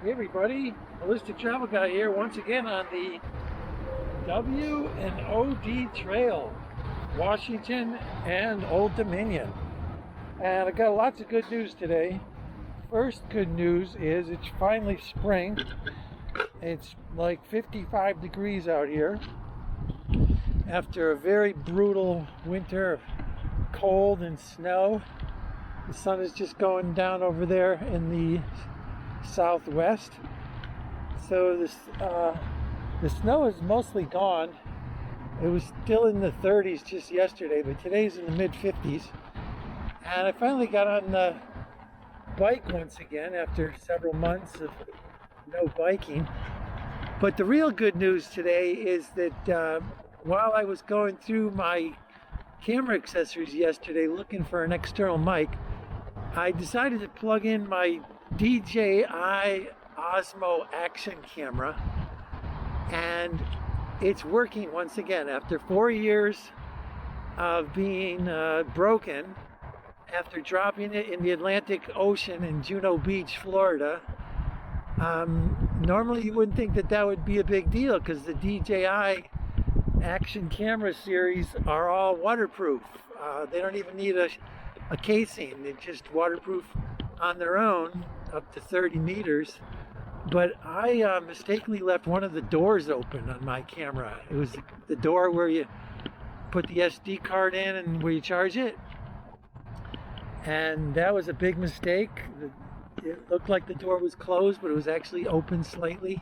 Hey everybody, Holistic Travel Guy here once again on the W&OD Trail, Washington and Old Dominion. And I got lots of good news today. First good news is it's finally spring. It's like 55 degrees out here after a very brutal winter of cold and snow. The sun is just going down over there in the southwest. So the snow is mostly gone. It was still in the 30s just yesterday, but today's in the mid 50s. And I finally got on the bike once again after several months of no biking. But the real good news today is that while I was going through my camera accessories yesterday looking for an external mic, I decided to plug in my DJI Osmo action camera, and it's working once again after 4 years of being broken after dropping it in the Atlantic Ocean in Juno Beach, Florida. Normally you wouldn't think that that would be a big deal because the DJI action camera series are all waterproof. They don't even need a casing. They're just waterproof on their own up to 30 meters. But I mistakenly left one of the doors open on my camera. It was the door where you put the SD card in and where you charge it. And that was a big mistake. It looked like the door was closed, but it was actually open slightly.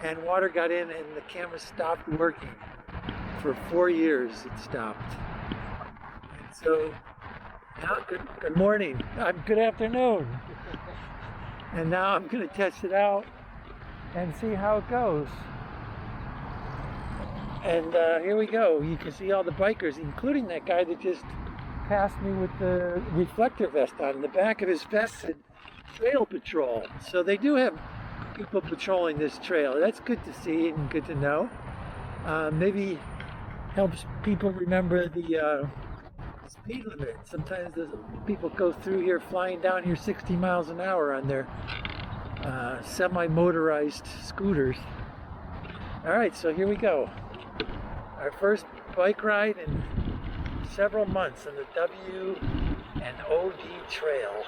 And water got in and the camera stopped working. For 4 years it stopped. And so now, good morning. Good afternoon. And now I'm going to test it out and see how it goes. And here we go. You can see all the bikers, including that guy that just passed me with the reflector vest on. In the back of his vest said Trail Patrol. So they do have people patrolling this trail. That's good to see and good to know. Maybe helps people remember the speed limit. Sometimes the people go through here flying down here 60 miles an hour on their semi-motorized scooters. Alright, so here we go. Our first bike ride in several months on the W&OD Trail.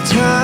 time